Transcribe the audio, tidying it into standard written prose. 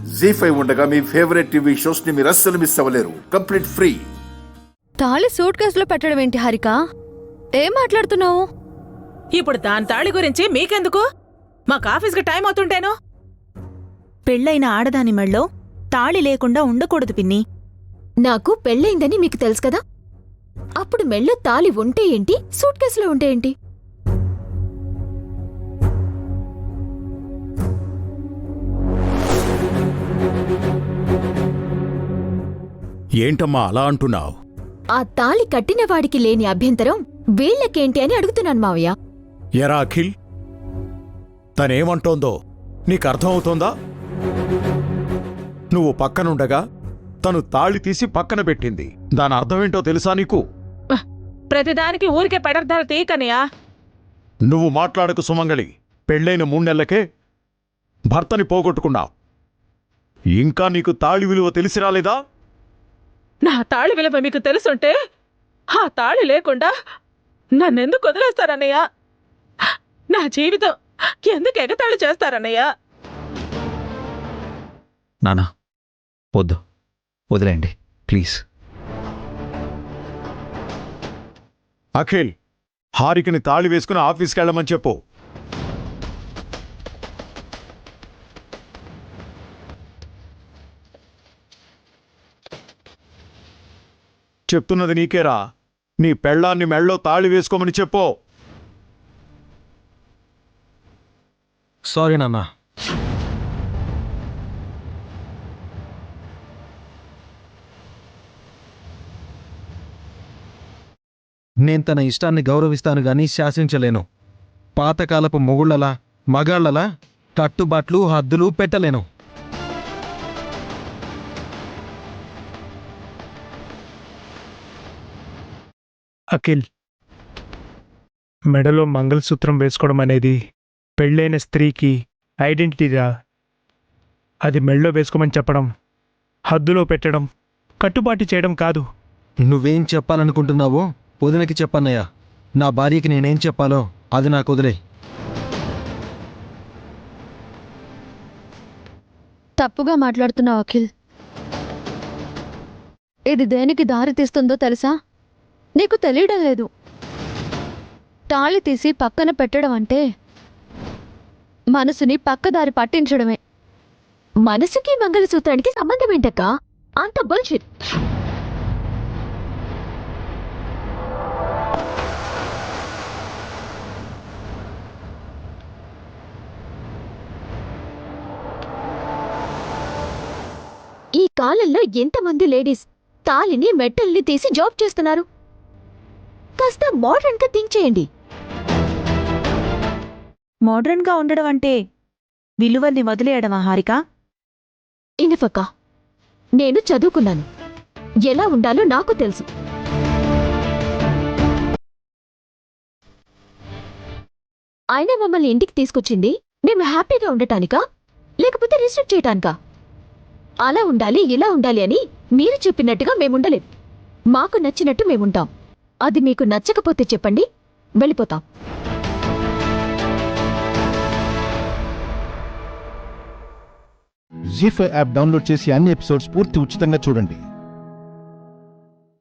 జీ5 ఉండగా మీ favourite TV shows ని మీరు అస్సలు మిస్ అవ్వలేరు. Complete free. తాళి సూట్ కేసులో పెట్టడం ఏంటి హారిక? ఏం మాట్లాడుతున్నావు? ఇప్పుడు దాని తాళి గురించి మీకెందుకు? మాకు ఆఫీస్కి టైం అవుతుంటేను. పెళ్ళైన ఆడదాని మెళ్ళో తాళి లేకుండా ఉండకూడదు పిన్ని. నాకు పెళ్ళైందని మీకు తెలుసు కదా, అప్పుడు మెళ్ళో తాళి ఉంటే ఏంటి, సూట్ కేసులో ఉంటే ఏంటి? ఏంటమ్మా అలా అంటున్నావు? ఆ తాళి కట్టిన వాడికి లేని అభ్యంతరం వీళ్ళకేంటి అని అడుగుతున్నాను మావయ్య. ఎరా అఖిల్, తనేమంటోందో నీకు అర్థమవుతోందా? నువ్వు పక్కనుండగా తను తాళి తీసి పక్కన పెట్టింది. దాని అర్థమేంటో తెలుసా నీకు? ప్రతిదానికి ఊరికే పెడర్థాలు తీయకనియా. నువ్వు మాట్లాడకు సుమంగళి. పెళ్ళైన 3 నెలలకే భర్తని పోగొట్టుకున్నావు. ఇంకా నీకు తాళి విలువ తెలిసి రాలేదా? నా తాళి విలువ మీకు తెలుసుంటే ఆ తాళి లేకుండా నన్నెందుకు వదిలేస్తారన్నయ్యా? నా జీవితం ఎందుకు ఎగతాళి చేస్తారన్నయ్యా? నానా వద్దు, వదిలేయండి ప్లీజ్. అఖిల్, హారికని తాళి వేసుకుని ఆఫీస్కి వెళ్ళమని చెప్పు. చెప్తున్నది నీకేరా. నీ పెళ్ళాన్ని మెళ్ళో తాళి వేసుకోమని చెప్పు. సారీ నాన్న. నేను తన ఇష్టాన్ని గౌరవిస్తాను గాని శాసించలేను. పాతకాలపు మొగుళ్ళలా మగాళ్లలా కట్టుబాట్లు హద్దులు పెట్టలేను. అఖిల్, మెడలో మంగళసూత్రం వేసుకోవడం అనేది పెళ్ళైన స్త్రీకి ఐడెంటిటీరా. అది మెడలో వేసుకోమని చెప్పడం, హద్దులో పెట్టడం, కట్టుబాటు చేయడం కాదు. నువ్వేం చెప్పాలనుకుంటున్నావో వదినకి చెప్పన్నయ్యా. నా భార్యకి నేనేం చెప్పాలో అది నాకు వదిలే. తప్పుగా మాట్లాడుతున్నావు అఖిల్. ఇది దేనికి దారి తీస్తుందో తెలుసా? నీకు తెలియడం లేదు. తాళి తీసి పక్కన పెట్టడం అంటే మనసుని పక్కదారి పట్టించడమే. మనసుకి మంగళసూత్రానికి సంబంధం ఏంటక్క? అంత బుల్షిట్. ఈ కాలంలో ఎంతమంది లేడీస్ తాళిని మెట్టల్ని తీసి జాబ్ చేస్తున్నారు? కాస్త మోడర్న్ గా థింక్ చేయండి. మోడ్రన్గా ఉండడం అంటే విలువల్ని వదిలేయడమా హారిక? ఇనఫక్క, నేను చదువుకున్నాను. ఎలా ఉండాలో నాకు తెలుసు. ఆయన మమ్మల్ని ఇంటికి తీసుకొచ్చింది మేము హ్యాపీగా ఉండటానికా, లేకపోతే రిస్ట్రిక్ట్ చేయటానికా? అలా ఉండాలి ఇలా ఉండాలి అని మీరు చెప్పినట్టుగా మేముండలేం. మాకు నచ్చినట్టు మేముంటాం. అది మీకు నచ్చకపోతే చెప్పండి, వెళ్ళిపోతాం. జీ5 యాప్ డౌన్లోడ్ చేసి అన్ని ఎపిసోడ్స్ పూర్తి ఉచితంగా చూడండి.